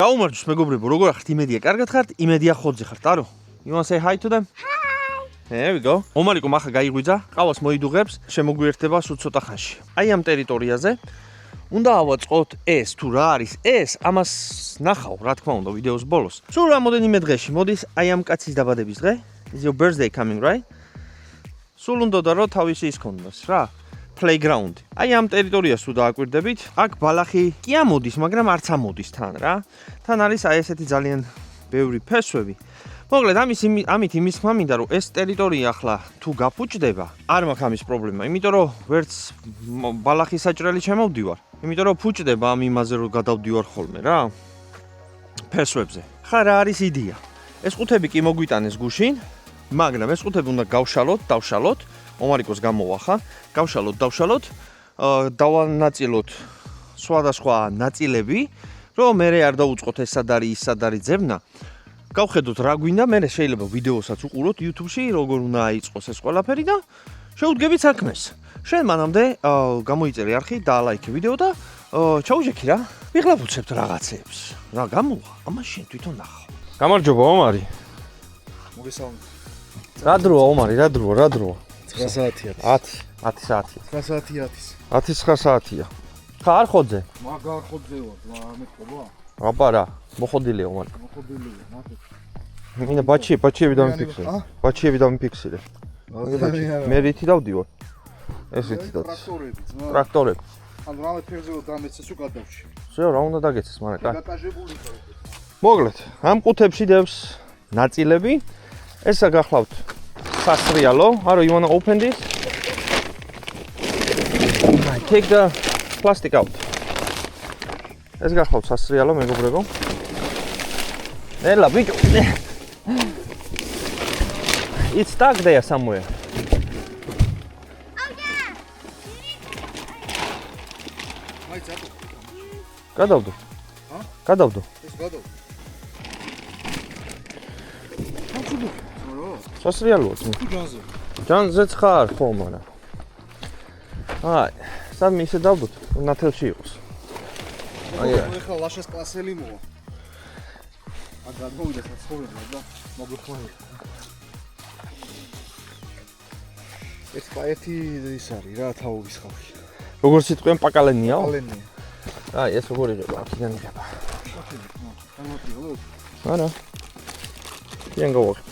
გაუმარჯოს მეგობრებო, როგორ ხართ? იმედია, კარგად ხართ? იმედია ხოძე ხართ, არო? You want to say hi to them? Hi. There we go. ომარიკო მახა გაიღვიძა, ყავას მოიდუღებს, შემოგვიერთდება სულ ცოტა ხანში. აი ამ ტერიტორიაზე უნდა ავაწყოთ ეს თუ რა არის ეს, ამას ნახავ, რა თქმა უნდა, ვიდეოს ბოლოს. სულ რამოდენიმე დღეში მოდის აი ამ კაცის დაბადების დღე. Is your birthday coming, right? სულ უნდა რომ თავისი ის ქონდეს, რა. Playground. აი ამ ტერიტორიას თუ დააკვირდებით, აქ ბალახი კი ამოდის, მაგრამ არც ამოდის თან რა. თან არის აი ესეთი ძალიან ბევრი ფესვები. მოკლედ ამით იმის მინდა რომ ეს ტერიტორია ახლა თუ გაფუჭდება, არ მაქვს ამის პრობლემა, იმიტომ რომ ვერც ბალახის საჭრელი ჩემოვდივარ, იმიტომ რომ ფუჭდება ამ იმაზე რომ გადავდივარ ხოლმე რა. ფესვებზე. ხა რა არის იდეა? ეს ყუთები კი მოგვიტანეს გუშინ, მაგრამ ეს ყუთები უნდა დავშალოთ. ომარიკოს გამოვახა, დავშალოთ, დავანაწილოთ სხვადასხვა ნაწილები, რომ მე არ დაუწყოთ ეს სად არის, ის სად არის ძებნა. გავხედოთ რა გვინდა, მე შეიძლება ვიდეოსაც უყუროთ YouTube-ში, როგორ უნდა აიწყოს ეს ყველაფერი და შევდგებით საქმეს. შენ მანამდე გამოიწერე არხი, დაალაიქე ვიდეო და ჩაუჯექი რა. ვიღლაფუცებთ რაღაცეებს. რა გამოვა? ამას შენ თვითონ ნახავ. გამარჯობა ომარი. მოგესალმებით. რა დროა ომარი, რა დროა? 9 საათია. 10 საათია. 9 საათია. 10 საათია. ხა არ ხოძე? მაგარ ხოძე ვარ, რა მეთქობა? აბა რა, მოხოდილია ომარი. მოხოდილია, მათე. მინდა ბაჩიები დამიფიქსირე. ბაჩიები დამიფიქსირე. მე რითი დავდივარ? ეს რითი და ტრაქტორები. ანუ რამე ფერზე რომ დამეცეს უკ გადავში. შეო რა უნდა დაგეცეს, მაგრამ კაი. დაკაჟებული ხარ. მოკლედ, ამ ყუთებში დევს ნაწილები. ესა გახლავთ სასრიალო. არო, you want to open this? I take the plastic out. ეს გახლავთ სასრიალო, მეგობრებო. ელა, ბიჭო. It's stuck there somewhere. აი წაბო. გადავდო. ჰა? გადავდო. ეს გადავ. სასრიალოა. ჯანზე. ჯანზეც ხარ ხო, მაგრამ. აი, სამი ისე დავდოთ, ნათელში იყოს. აი, ეხლა ლაშას კლასელი მოვა. აქ გადმოვიდა საცხოვრებლად და მოგხმარებ. ერთი ის არის რა თაობის ხალხი. როგორ სიტყვიან პაკალენია? პაკალენია. აი, ეს როგორ იღება? აქედან იღება. არა. კენ გავახეთ.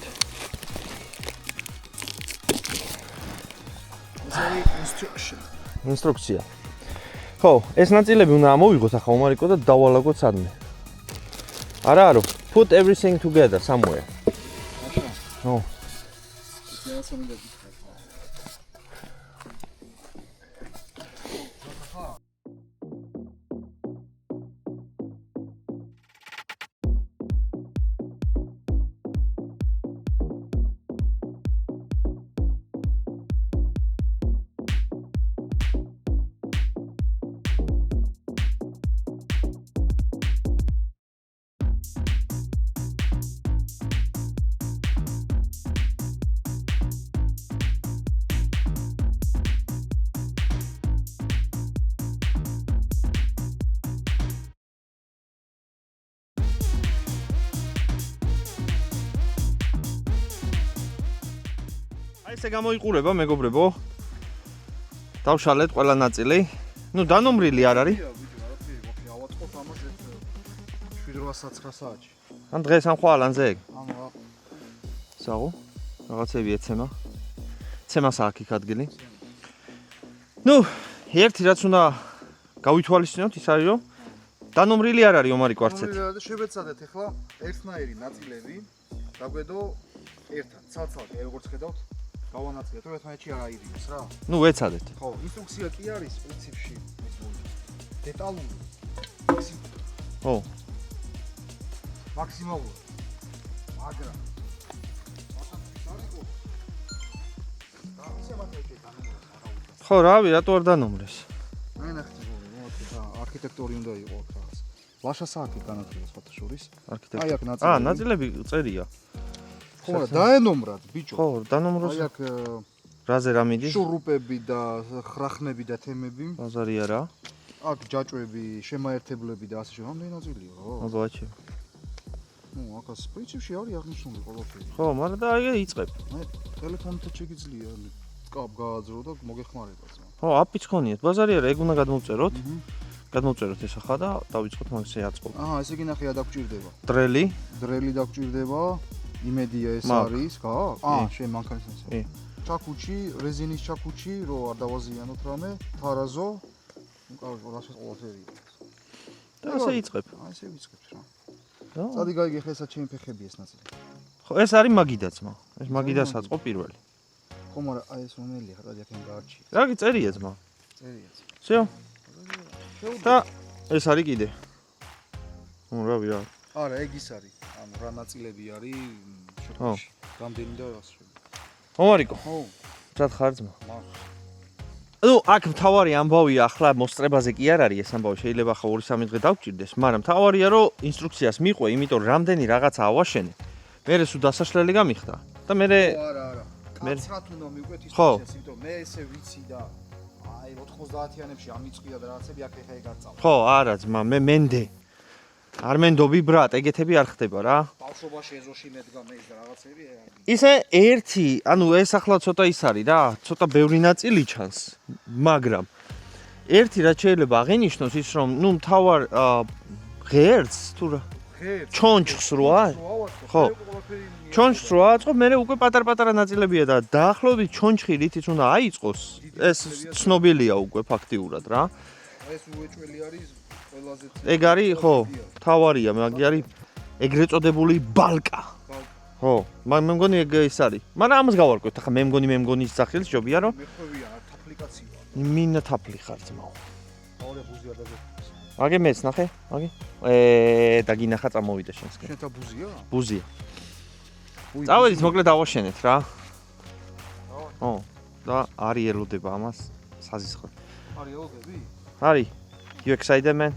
ინსტრუქცია. ხო, ეს ნაწილები უნდა ამოვიღოთ ახლა ომარიკო და დავალაგოთ სადმე. არა, put everything together somewhere. ხო. აი ესე გამოიყურება მეგობრებო. დავშალეთ ყველა ნაწილი. ნუ დანომრილი არ არის. ავაწყობ ამაში 7-9 საათში. ან დღეს ან ხვალანზე ეგ. ანუ რა. საღო? რაღაცები ეცემა. ცემას აქ იქ ადგილი. ნუ, ერთი რაც უნდა გავითვალისწინოთ ის არის რომ დანომრილი არ არის ომარიკო არც ერთი. შევეცადეთ ახლა ერთნაირი ნაწილები. დაგვედო ერთად, ცალ-ცალკე როგორც ხედავთ. გავანაწილეთ, რომ ერთმანეთში არ აირიოს რა. ნუ ვეცადეთ. ხო, ინსტრუქცია კი არის პრინციპში, დეტალური. ხო. მაქსიმალურად. მაგრამ ხო, რავი, რატო არ დანომრეს? აი ნახეთ, არქიტექტორი უნდა იყოს რაღაც. ლაშას აქეთ განათლება სხვათა შორის. არქიტექტორი. აი აქ ნაწილები. ნაწილები წერია. ხო, მაგრამ დაენომრად, ბიჭო. ხო, დანომროს. აი აქ რაზე რა მიდის? შურუპები და ხრახნები და თემები. ბაზარია რა. აქ ჯაჭვები, შემაერთებლები და ასე შემდეგ. რამდენი ნაწილია რა. აბა, ნუ აკას პრინციპში არის აღნიშნული ყველაფერი. ხო, მაგრამ და აი იწყებ. აი ტელეფონით შეგიძლია კაპ გააძრო და მოგეხმარება ძმა. ხო, აპიც ხონიათ. ბაზარი არა, ეგ უნდა გადმოვწეროთ. გადმოვწეროთ ეს ახლა და დავიწყოთ მაგასე აწყობ. აჰა, ესე იგი ნახე, დაგჭირდება. დრელი. დრელი დაგჭირდება. იმედია ეს არის, გააქვს? შენ მანქანის კი. ჩაკუჩი, რეზინის ჩაკუჩი, რო არ დავაზიანოთ რამე, თარაზო. ნუ კარგი, ყველაფერი ყველაფერია. და ასე იწყებ. აი ესე ვიწყებთ რა. და წადი გაიგე ხე ესა ჩემი ფეხები ეს ნაწილი. ხო, ეს არის მაგიდა ძმა. ეს მაგიდას აწყობ პირველი. ხო, მაგრამ აი ეს რომელია, ხადა აქენ გაარჩი. რაგი წერია ძმა. წერია. всё. და ეს არის კიდე. ნუ რავი რა. არა, ეგ ის არის. ანუ რა ნაწილები არის შეკუჩი. რამდენი და რას შე. მომარიკო. ხო. რად ხარ ძმა? მაგ. ნუ აქ მთავარი ამბავია ახლა მოსწრებაზე კი არ არის ეს ამბავი, შეიძლება ახლა 2-3 დღე დავჭირდეს, მაგრამ მთავარია რომ ინსტრუქციას მიყვე, იმიტომ რომ რამდენი რაღაცა ავაშენე. მერე სულ დასაშლელი გამიხდა და მერე არა. კაცრად უნდა მიყვეთ ინსტრუქციას, იმიტომ მე ესე ვიცი და აი 90-იანებში ამიწყვია და რაღაცები აქ ეხა ეგ არ წავა. ხო, არა ძმა, მე მენდე. არ მენდობი ბრატ, ეგეთები არ ხდება რა. ბავშვობაში ეზოში მედგა მე ის და რაღაცები ისე ერთი, ანუ ეს ახლა ცოტა ის არის რა, ცოტა ბევრი ნაწილი ჩანს, მაგრამ ერთი რაც შეიძლება აღინიშნოს ის რომ, ნუ მთავარ ღერს თუ რა, ჩონჩხს რო არის? ხო. ჩონჩხს რო აწყობ, მე უკვე პატარ-პატარა ნაწილებია და დაახლოებით ჩონჩხი რითიც უნდა აიწყოს, ეს ცნობილია უკვე ფაქტიურად რა. ეს უეჭველი არის ყველაზე ეგ არის, ხო, მთავარია, მაგ არის ეგრეთ წოდებული ბალკა. ხო, მე მგონი ეგ ის არის. მაგრამ ამას გავარკვევთ, ახლა მე მგონის სახელი ჯობია რომ მე ხვევია აფლიკაცია. მინა თაფლი ხარ ძმაო. აურე ბუზია დაგეკეთეს. აგე მეც ნახე, აგე. დაგინახა წამოვიდა შენსკენ. შენთა ბუზია? ბუზია. წავედით, მოკლედ ავაშენეთ რა. ხო, და არის ელოდება ამას საზისხად. არის ელოდები? არის. You excited man?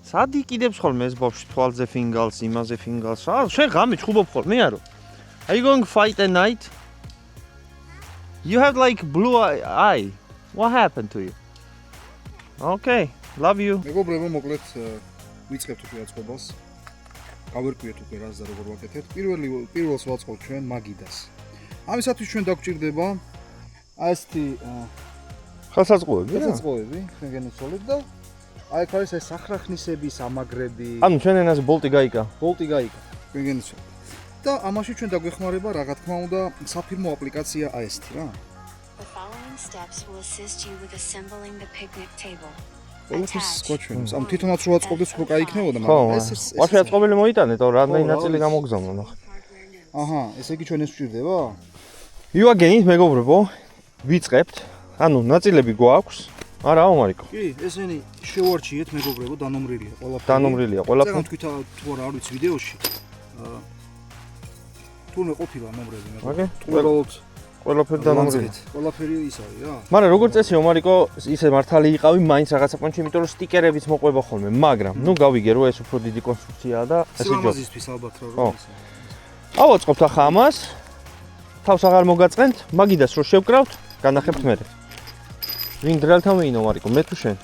სად იყიდებს ხოლმე ეს ბავშვი თვალზე ფინგალს, იმაზე ფინგალს? შენ ღამე ჩხუბობ ხოლმე არო? Are you going to fight at night? You have like blue eye. What happened to you? Okay, love you. მეგობრებო, მოკლედ ვიწყებთ უკვე აწყობას. გავერკვიეთ უკვე რას და როგორ ვაკეთებთ. პირველს ვაწყობთ ჩვენ მაგიდას. ამისათვის ჩვენ დაგჭირდება აი ესეთი ხელსაწყოები რა? ხელსაწყოები, ჩვენ გენაცვალეთ და აი ეს არის ეს სახრახნისები, სამაგრები. ანუ ჩვენ ენაზე ბოლტი გაიკა. ბოლტი გაიკა. ჩვენ გენაცვალეთ. და ამაში ჩვენ დაგვეხმარება რა თქმა უნდა საფირმო აპლიკაცია აი ესეთი რა. The following steps will assist you with assembling the picnic table. ყველაფერს გვაჩვენებს. ამ თვითონაც რო აწყობდეს უფრო კაი იქნებოდა, ხო, მაგრამ ეს ვაფშე აწყობილი მოიტანეთ, რამდენი ნაწილი გამოგზავნა ნახე. აჰა, ესე იგი ჩვენ ეს ვჭირდება? იუაგენით მეგობრებო, ვიწყებთ. ანუ ნაწილები გვაქვს. არა, მომარიკო. კი, ესენი შევარჩიეთ მეგობრებო, დანომრილია ყველაფერი. დანომრილია ყველაფერი. წერან თქვით თუ არ ვიცი ვიდეოში. თურმე ყოფილა ნომრები მე. აგე? უბრალოდ ყველაფერი დანომრილია. ყველაფერი ის არის რა. მაგრამ როგორც წესი მომარიკო, ისე მართალი იყავი, მაინც რაღაცა პონჩი, იმიტომ რომ სტიკერებიც მოყვება ხოლმე, მაგრამ ნუ გავიგე რომ ეს უფრო დიდი კონსტრუქციაა და ესე ჯობს. სილამაზისთვის ალბათ რა ხო. ის. ავაწყობთ ახლა ამას. თავს აღარ მოგაწყენთ, მაგიდას რო შევკრავთ, განახებთ მე. ვინ დრელთან ვინო მარიკო, მე თუ შენ?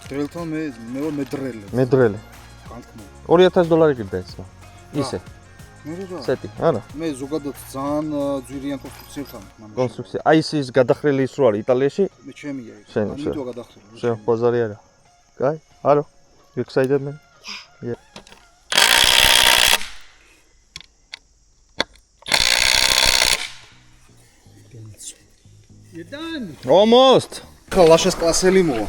დრელთან მე ვარ მედრელე. მე დრელე. განთქმა. $2000 გირდა ესა. ისე. მე რა. სეტი, არა. მე ზოგადად ძალიან ძვირიან კონსტრუქციებთან მამაში. კონსტრუქცია. აი ის გადახრილი ის რო არის იტალიაში. მე ჩემია ეს. შენ, ამიტომ გადახრული. შენ ბაზარი არა. კაი? არო. You excited man? Yeah. You're done. Almost. ხა ლაშას კლასელი მოვა.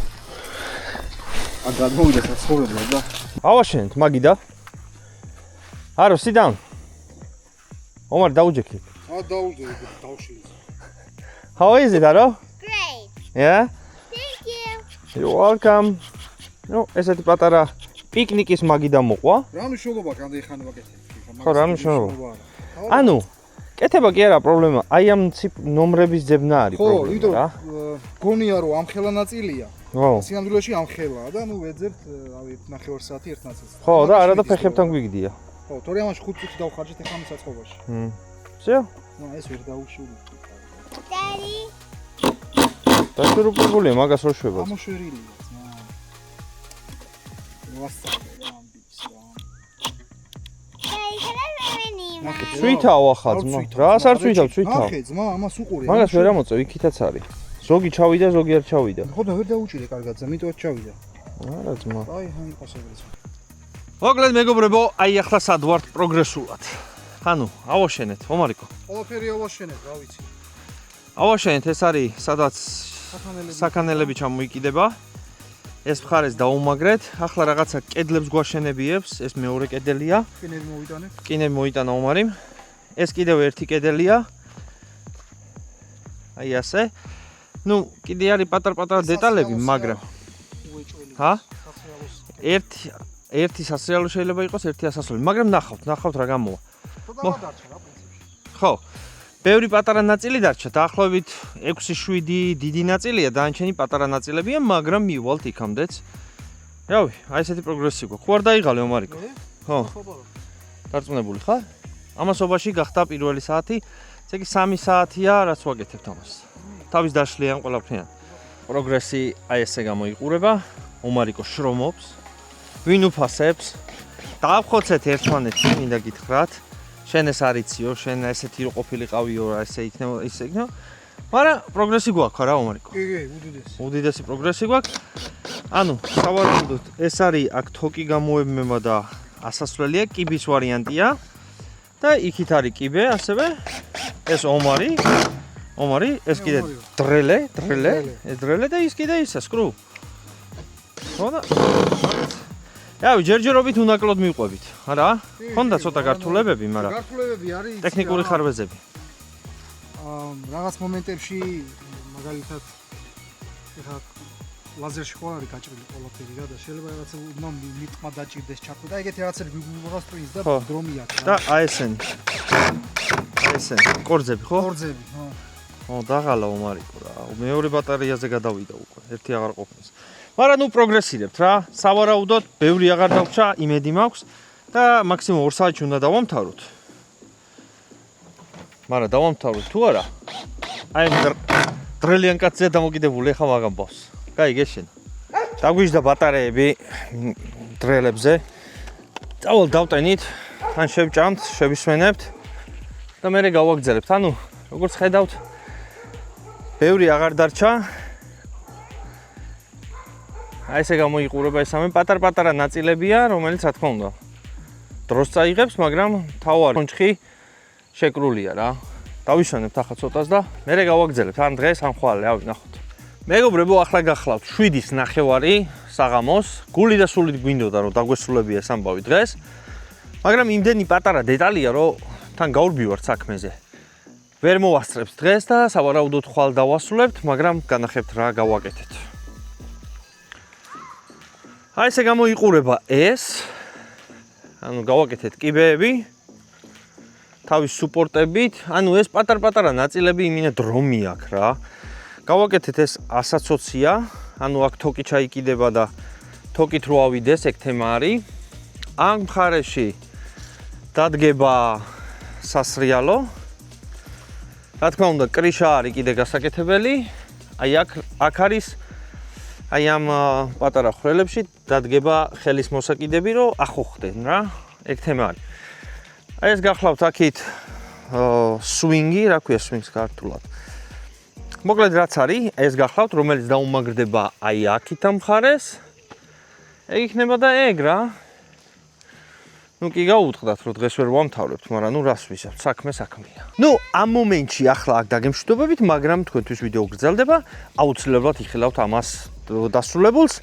ა გადმოვიდა საცხოვრებლად და ავაშენეთ მაგიდა. არო, sit down. ომარ დაუჯექი. დაუძე დავშილი. How is it, არო? Great. Yeah? Thank you. You're welcome. ნუ, ესეთი პატარა პიკნიკის მაგიდა მოყვა. რა მნიშვნელობა კანდა ეხანა ვაკეთებ? ხო, რა მნიშვნელობა? ანუ, კეთება კი არა პრობლემა. აი ამ ციპ ნომრების ძებნა არის ხო, პრობლემა იმიტომ რა. გონია რომ ამ ხელა ნაწილია. ხო. სინამდვილეში ამ ხელაა და ნუ ვეძებთ, რავი, 9 საათი ერთ ნაწილს. ხო, და არა და ფეხებთან გვიგდია. ხო, თორე ამაში 5 წუთი დავხარჯეთ ეხლა ამ საწყობაში. всё? ნუ ეს ვერ დაუშვი. Daddy. დაშურებულია მაგას რო შვება. ამოშვერილია ძმა. ვასწავლე რა ამბიც რა. Hey. ცვითაო ახლა ძმა. რას არ ცვითავ, ცვითავ. ნახე ძმა, ამას უყურე. მაგას ვერ ამოწევ, იქითაც არის. ზოგი ჩავიდა, ზოგი არ ჩავიდა. ხოდა ვერ დაუჭირე კარგად, ზმიტო ჩავიდა. არა ძმა. აი, აი ყოსებიც. მოკლედ მეგობრებო, აი ახლა სად ვართ პროგრესულად. ანუ, ავაშენეთ, ომარიკო. ყველაფერი ავაშენეთ, რა ვიცი. ავაშენეთ, ეს არის სადაც საქანელები ჩამოიკიდება. ეს მხარეს დაუმაგრეთ. ახლა რაღაცა კედლებს გვაშენებიებს, ეს მეორე კედელია. კინები მოვიტანე. კინები მოიტანა ომარიმ. ეს კიდევ ერთი კედელია. აი ასე. ნუ, კიდე არის პატარ-პატარა დეტალები, მაგრამ ჰა? ერთი სასრიალო შეიძლება იყოს, ერთი ასასვლელი, მაგრამ ნახავთ რა გამოვა. ხო. ბევრი პატარა ნაწილი დარჩა, დაახლოებით 6-7 დიდი ნაწილია, დანარჩენი პატარა ნაწილებია, მაგრამ მივალთ იქამდეც. რავი, აი ესეთი პროგრესი გვაქვს. ხო არ დაიღალე ომარიკო? ხო. დარწმუნებული ხარ? ამასობაში გახდა პირველი საათი, ესე იგი 3 საათია, რაც ვაკეთებთ ამას. თავის დაშლიან ყველაფრიან. პროგრესი აი ესე გამოიყურება. ომარიკო შრომობს. ვინ უფასებს? დაახოცეთ ერთმანეთს, მინდა გითხრათ. შენ ეს არიციო, შენ ესეთი რო ყოფილიყავიო, ესე იქნება, ისე იქნება. მაგრამ პროგრესი გვაქვს რა, ომარიკო? კი, უდიდესი. უდიდესი პროგრესი გვაქვს. ანუ, სავარაუდოდ ეს არის აქ თოკი გამოებმება და ასასვლელია, კიბის ვარიანტია. და იქით არის კიბე, ასევე ეს ომარი, ეს კიდე დრელე, ეს დრელე და ის კიდე ისა სკრუ. ხო და რავი, ჯერჯერობით უნაკლოდ მივყვებით, არა? ხონდა ცოტა გართულებები, მაგრამ გართულებები არის ტექნიკური ხარვეზები. რაღაც მომენტებში მაგალითად ეხლა ლაზერში ხო არის გაჭრილი ყველაფერი რა და შეიძლება რაღაცა მიტყმა დაჭირდეს ჩაქვე და ეგეთი რაღაცები გვიგულობას პრინს და დრომი აქვს რა. და აი ესენი. კორძები ხო? კორძები, ხო. ო, დაღალა ომარიკო რა. მეორე ბატარეაზე გადავიდა უკვე, ერთი აღარ ყოფნის. მაგრამ ნუ პროგრესირებთ რა. სავარაუდოდ ბევრი აღარ დავრჩა, იმედი მაქვს და მაქსიმუმ 2 საათში უნდა დავამთავროთ. მაგრამ დავამთავროთ თუ არა? აი დრელიან კაცზე დამოკიდებული ახლა მაგამ ბავს. კაი, გეშენ. დაგვიჟდა ბატარეები დრელებზე. წავალ დავტენით, თან შევჭამთ, შევისვენებთ და მერე გავაგზავნებთ. ანუ, როგორც ხედავთ, ბევრი აღარ დარჩა. აი ესე გამოიყურება ეს ამე პატარ-პატარა ნაწილებია, რომელიც რა თქმა უნდა დროს წაიღებს, მაგრამ თავარი კონჩხი შეკრულია რა. დავისვენებთ ახლა ცოტას და მერე გავაგზავნებთ. ან დღეს, ან ხვალე, ავი ნახოთ. მეგობრებო, ახლა გახლავთ 7:30 საღამოს. გული და სულით გვინდოდა რომ დაგვესრულებია ეს ამბავი დღეს. მაგრამ იმდენი პატარა დეტალია, რომ თან გაურბივართ საქმეზე. ვერ მოვასწრებთ დღეს და სავარაუდოდ ხვალ დავასრულებთ, მაგრამ განახებთ რა გავაკეთეთ. აი ესე გამოიყურება ეს. ანუ გავაკეთეთ კიბეები. თავის სუპორტებით. ანუ ეს პატარ-პატარა ნაწილები იმინა დრომი აქვს რა. გავაკეთეთ ეს 120-ია. ანუ აქ თოკი ჩაიკიდება და თოკით რო ავიდეს, ეგ თემა არის. ამ მხარეში დადგება სასრიალო. რა თქმა უნდა, კრიშა არის კიდე გასაკეთებელი. აი აქ არის აი ამ პატარა ხვრელებში დადგება ხელის მოსაკიდები, რომ ახოხდნენ რა. ეგ თემა არის. აი ეს გახლავთ აქით სვინგი, რა ქვია სვინგს ქართულად. მოკლედ რაც არის, ეს გახლავთ, რომელიც დაუმაგრდება აი აქით ამ მხარეს. ეგ იქნება და ეგ რა. ნუ კი გაუთხდათ, რომ დღეს ვერ ვამთავრებთ, მაგრამ ნუ რას ვისებთ, საქმეა. ნუ ამ მომენტში ახლა აქ დაგემშვიდობებით, მაგრამ თქვენთვის ვიდეო გრძელდება, აუცილებლად იხილავთ ამას დასრულებულს.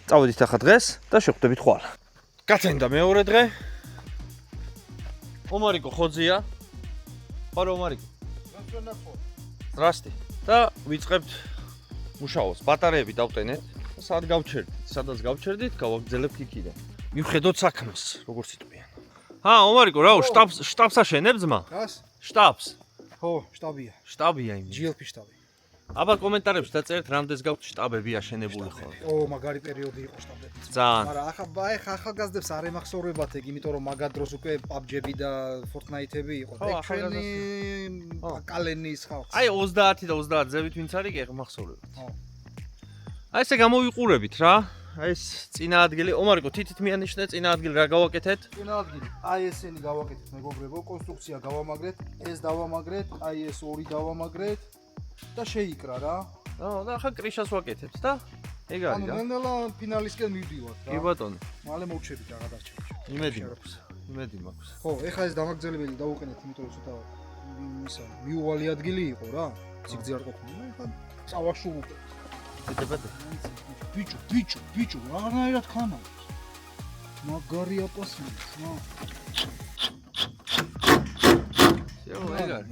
წავედით ახლა დღეს და შევხვდებით ხვალ. გაცენდა მეორე დღე. ომარიკო ხოძია. პარო ომარიკო. ზრასტი. და ვიწყებთ მუშაობას. ბატარეები დავტენეთ. სად გავჩერდით? სადაც გავჩერდით, გავაგრძელებთ იქიდან. მივხედოთ საქმეს, როგორც იტყვიან. ომარიკო, რაო, შტაბს აშენებ ძმა? რას? შტაბს. ხო, შტაბია. შტაბია იმი. GLP შტაბი. აბა კომენტარებში დაწერთ, რამდენს გაქვთ შტაბები აშენებული ხოლმე. მაგარი პერიოდი იყო შტაბები. ძალიან. მაგრამ ახალგაზრდებს არ ემახსოვრებათ ეგ, იმიტომ რომ მაგად დროს უკვე PUBG-ები და Fortnite-ები იყო. ეგ ჩვენი კალენის ხალხი. აი 30 და 30 ზევით ვინც არის, ეგ მახსოვრებთ. ხო. აი ესე გამოვიყურებით რა. აი ეს წინა ადგილი, ომარიკო, თითით მიანიშნე წინა ადგილი რა გავაკეთეთ? წინა ადგილი. აი ესენი გავაკეთეთ, მეგობრებო, კონსტრუქცია გავამაგრეთ, ეს დავამაგრეთ, აი ეს ორი დავამაგრეთ და შეიკრა რა. და ახლა კრიშას ვაკეთებთ და ეგ არის ანუ რა. ნელ-ნელა ფინალისკენ მივდივართ რა. კი ბატონო, მალე მოვჩებით რა გადარჩენთ. იმედი მაქვს. ხო, ეხლა ეს დამაგრძელებელი დავუყენეთ, იმიტომ რომ ცოტა ისა მიუვალი ადგილი იყო რა. სიგრძე არ ყოფილა. ეხლა წავაშურუპე. დედებადე. ბიჭო, რაღაცნაირად ხანავს. მაგარი აპასმის, ნა. შეო ეგ არის.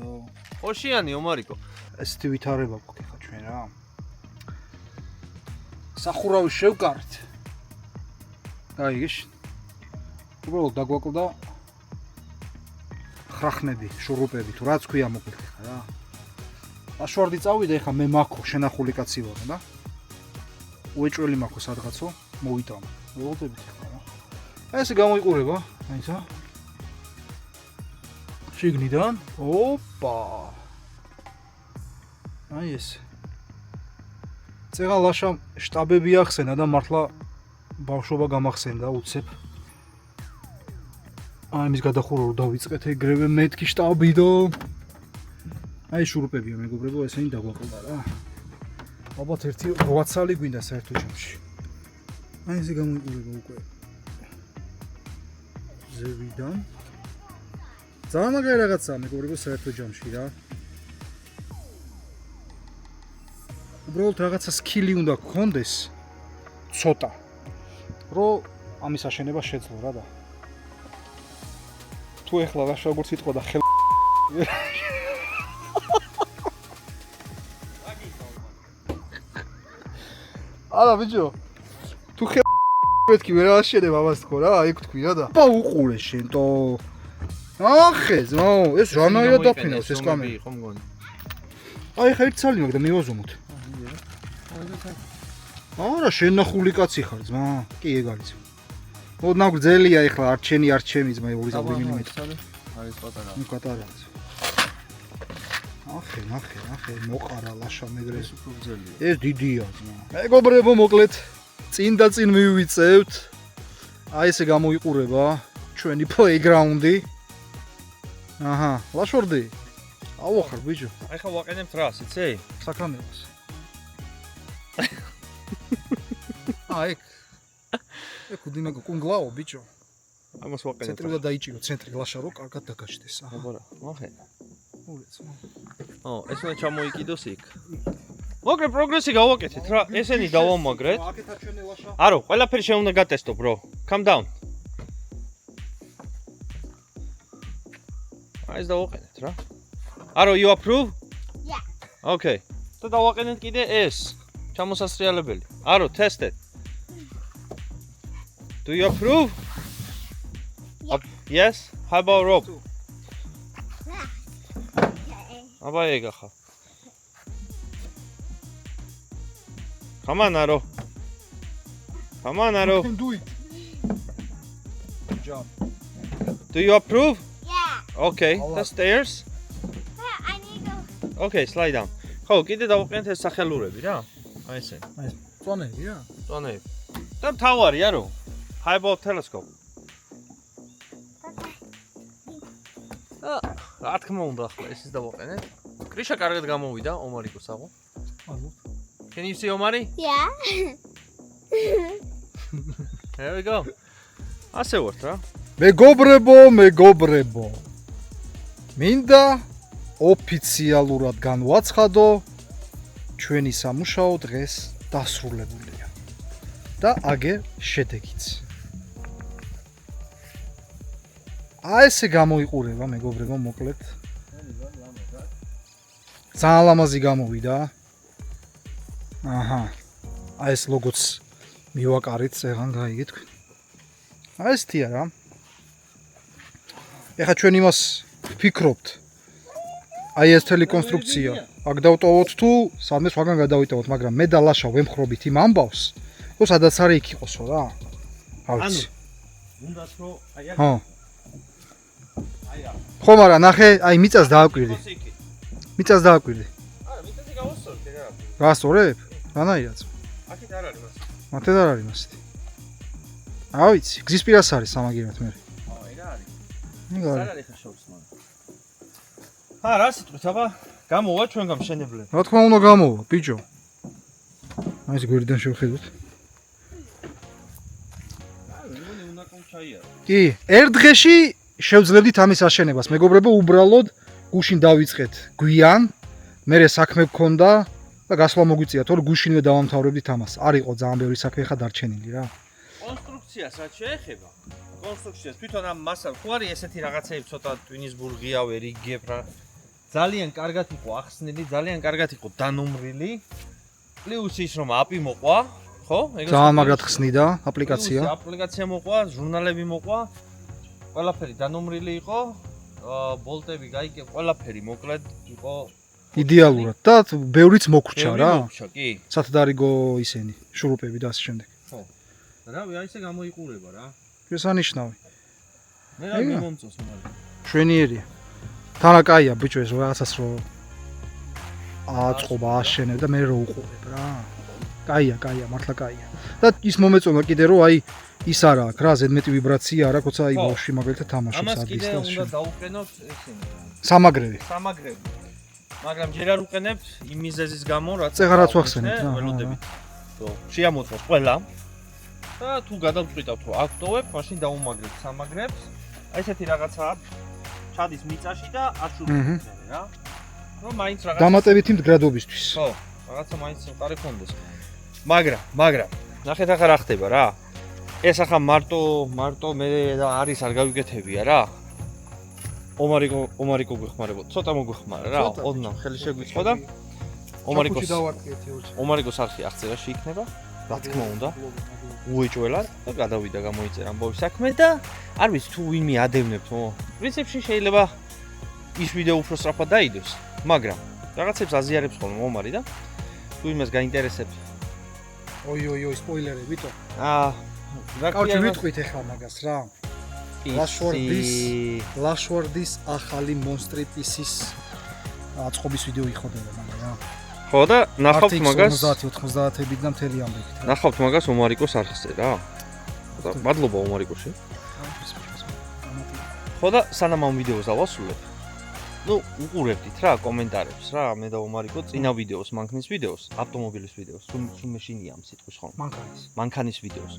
ხოშიანი ომარიკო. ესეთი ვითარება გვქ ხა ჩვენ რა. სახურავი შევკართ. გაიგეში. უბრალოდ დაგვაკლდა ხრახნები, შურუპები თუ რაც ქვია მოკლედ ხა რა. ლაშვარდი წავიდა, ეხა მე მაქო, შენახული კაცი ვარ და უეჭველი მაქო სადღაცო, მოვიტანო. მოვუწებით ხა რა. ესე გამოიყურება, აი ისა. შიგნიდან, ოპა. აი ეს. წეღა ლაშა შტაბები ახსენა და მართლა ბავშვობა გამახსენდა უცებ. აი მის გადახურვა რო დავიწყეთ ეგრევე მეთქი შტაბი და აი შურუპებია მეგობრებო, ესენი დაგვაკლდა რა. ალბათ ერთი 8 წელი გვინდა საერთო ჯამში. აი ესე გამოიყურება უკვე. ზევიდან. ძალიან მაგარი რაღაცაა მეგობრებო საერთო ჯამში რა. უბრალოდ რაღაცა სკილი უნდა გქონდეს ცოტა, რომ ამის აშენება შეძლო რა და. თუ ეხლა ლაშა როგორც იტყვა და ხელ არა ბიჭო, თუ ხელ მეთქი ვერ აშენებ ამას თქო რა, აი თქვი რა და. პა უყურე შენ თო. ახე ზო, ეს რანაირად დაფინავს ეს კამერა. იყო მგონი. აი ხა ერთ ცალი მაგ და მივაზომოთ. არა, შენახული კაცი ხარ ძმა. კი ეგ არის. ოდნა გრძელია ეხლა არჩენი ძმა 2 მმ. არის პატარა. ნუ კატარა. ნახე, მოყარა ლაშა მეგრეს. უფრო გრძელია. ეს დიდია ძმა. მეგობრებო, მოკლედ წინ და წინ მივიწევთ. აი ესე გამოიყურება ჩვენი პლეიგრაუნდი. აჰა, ლაშორდი. ავახარ ბიჭო. აი ხა ვაყენებთ რას, იცი? საქანელს. აი ეგ უდინაგო კუნგლაო ბიჭო. ამას ვაყენებთ. ცენტრიდან დაიჭირო ცენტრი ლაშა რო კარგად დაგაჩნდეს. აბარა, მოხე. ურეც. ეს უნდა ჩამოიკიდოს იქ. მოკლედ პროგრესი გავაკეთეთ რა, ესენი დავამაგრეთ. აქეთ აჩვენე ლაშა. არო, ყველაფერი შეუნდა გატესტო, bro. Come down. ეს დავაყენეთ რა. არო, you approve? Yeah. Okay. და დავაყენეთ კიდე ეს. ჩამოსასრიალებელი. არო, test it. Do you approve? Yeah. Yes. How about rope? Okay. აბა ეგ ახლა. Come on, Aro. Come on, Aro. Can do it. Good job. Do you approve? Yeah. Okay. Allah. The stairs. I need to. Okay, slide down. ხო, კიდე დავაყენეთ ეს სახელურები რა. აი ესე. აი ეს წონები რა. წონები. და მთავარი არო. Highball telescope. რა თქმა უნდა ახლა ეს დავაყენეთ. კრიშა კარგად გამოვიდა ომარიკოს აღო. ალბათ. Can you see Omari? Yeah. There we go. ასე ვართ რა. მეგობრებო. მინდა ოფიციალურად განვაცხადო, ჩვენი სამუშაო დღეს დასრულებულია. და აგერ შედეგიც. აი ესე გამოიყურება მეგობრებო, მოკლედ. ძალიან ლამაზი გამოვიდა. აჰა. აი ეს ლოგოც მივაკარით, ეგან გაიგეთ თქვენ. აი ესთია რა. ეხა ჩვენ იმას ვფიქრობთ. აი ეს თელი კონსტრუქცია. აქ დავტოვოთ თუ სადმე სხვაგან გადავიტოვოთ, მაგრამ მე და ლაშა ვემხრობით იმ ამბავს, რომ სადაც არის იქ იყოსო რა. ავიცი. უნდათ რომ აი ხო. ხო, მაგრამ ნახე, აი მიწას დააკვირდი. მიწას დააკვირდი. არა, მიწაზე გავასწორებ რა. გაასწორებ? რანაირად? აქეთ არ არის მას. მათე არ არის მასეთი. რა ვიცი, გზის პირას არის სამაგიერად მე. აი რა არის? ნიგა. არ არის ხა შორს მაგრამ. რა სიტყვით, აბა გამოვა ჩვენ გამშენებლები. რა თქმა უნდა გამოვა, ბიჭო. აი ეს გვერდიდან შევხედოთ. უნდა კონჩაია. კი, ერთ დღეში შევძლებდით ამის აშენებას. მეგობრებო, უბრალოდ გუშინ დავიწყეთ გვიან, მერე საქმე გქონდა და გასვლა მოგვიწია, თორე გუშინვე დავამთავრებდით ამას. არ იყო ძალიან ბევრი საქმე ხა დარჩენილი რა. კონსტრუქციას რაც შეეხება, კონსტრუქციას თვითონ ამ მასა ხო არის ესეთი რაღაცეები ცოტა ტვინის ბურღია ვერ იგებ რა. ძალიან კარგად იყო ახსნილი, ძალიან კარგად იყო დანომრილი. პლუს ის რომ API მოყვა, ხო? ძალიან მაგრად ხსნიდა აპლიკაცია. აპლიკაცია მოყვა, ჟურნალები მოყვა. ყველაფერი დანომრილი იყო. ბოლტები გაიგე, ყველაფერი მოკლედ იყო იდეალურად და ბევრიც მოგვრჩა რა. მოგვრჩა, კი. სათდარიგო ისენი, შურუპები და ასე შემდეგ. ხო. რავი, აი ესე გამოიყურება რა. შესანიშნავი. მე რა მიმომწოს მაგრამ. შვენიერია. თანა კაია ბიჭო ეს რაღაცას რო აწყობა აშენებ და მე რო უყურებ რა. კაია, მართლა კაია. და ის მომეწონა კიდე რომ აი ის არა აქვს რა, ზედმეტი ვიბრაცია არა, როცა აი ბავშვი მაგალითად თამაშობს ამას ადის კიდე და უნდა დავუყენოთ ესენი. სამაგრები. მაგრამ ჯერ არ უყენებთ იმ მიზეზის გამო, რაც წეღარაც ვახსენებთ რა. ველოდებით. შეამოწმოს ყველა. და თუ გადავწყვიტავთ რომ აქტოვებ, მაშინ დაუმაგრებთ სამაგრებს. აი ესეთი რაღაცაა ჩადის მიწაში და აშურებს რა. რომ მაინც რაღაც დამატებითი მდგრადობისთვის. ხო, რაღაცა მაინც მყარი ხონდეს. მაგრამ ნახეთ ახლა რა ხდება რა. ეს ახლა მარტო მე არის არ გავიკეთებია რა. ომარიკო გვეხმარებოდ. ცოტა მოგვეხმარა რა. ოდნავ ხელი შეგვიწყო და ომარიკოს არხი აღწერაში იქნება. რა თქმა უნდა. უეჭველად და გადავიდა გამოიწერა ამბავი საქმე და არ ვიცი თუ ვინმე ადევნებთ მო. პრინციპში შეიძლება ის ვიდეო უფრო სწრაფად დაიდოს, მაგრამ რაღაცებს აზიარებს ხოლმე ომარი და თუ იმას გაინტერესებს. ოი, სპოილერი ვიტო. რა კავჩი ვიტყვით ახლა მაგას რა. ლაშვარდის ახალი მონსტრი პისის აწყობის ვიდეო იხოდება მაგა რა. ხო და ნახავთ მაგას 90-90-ები და მთელი ამბები. ნახავთ მაგას ომარიკოს არხზე რა. მადლობა ომარიკოში. ხო და სანამ ამ ვიდეოს დავასრულებ. ნუ უყურებდით რა კომენტარებს რა, მე და ომარიკო წინა ვიდეოს, მანქანის ვიდეოს, ავტომობილის ვიდეოს, თუ მეშინია ამ სიტყვის ხომ. მანქანის ვიდეოს.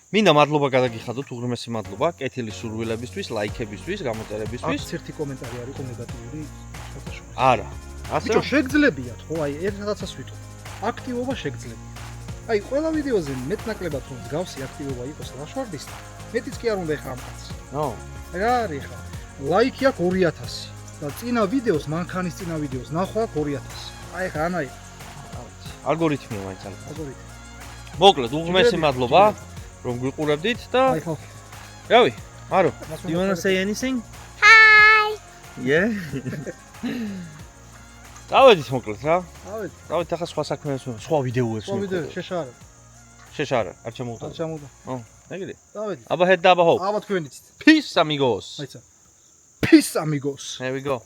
მინდა მადლობა გადაგიხადოთ, უღრმესი მადლობა კეთილი სურვილებისთვის, ლაიქებისთვის, გამოწერებისთვის. აქ ერთი კომენტარი არის ნეგატიური. არა. ასე ბიჭო, შეგძლებიათ, ხო, აი ერთ რაღაცას ვიტყვი. აქტივობა შეგძლებიათ. აი, ყველა ვიდეოზე მეტნაკლებად რომ მსგავსი აქტივობა იყოს ლაშვარდის, მეტიც კი არ უნდა ეხა ამ კაცს. ნო. რა არის ხა? ლაიქი აქვს 2000 და წინა ვიდეოს, მანქანის წინა ვიდეოს ნახვა აქვს 2000. აი ხა ანაი. ალგორითმია მაინც არის. ალგორითმი. მოკლედ, უღრმესი მადლობა რომ გვიყურებდით და აი ხო. რავი, არო. You want to say anything? Hi! Yeah. დავედით მოკლედ რა. დავედით ახლა სხვა საქმეებს, სხვა ვიდეოებს. სხვა ვიდეო შეშარა, არ ჩამოვუდა. ეგრე. დავედით. აბა head და აბა hope. აბა თქვენიც. Peace amigos. აიცა. Peace amigos. Here we go.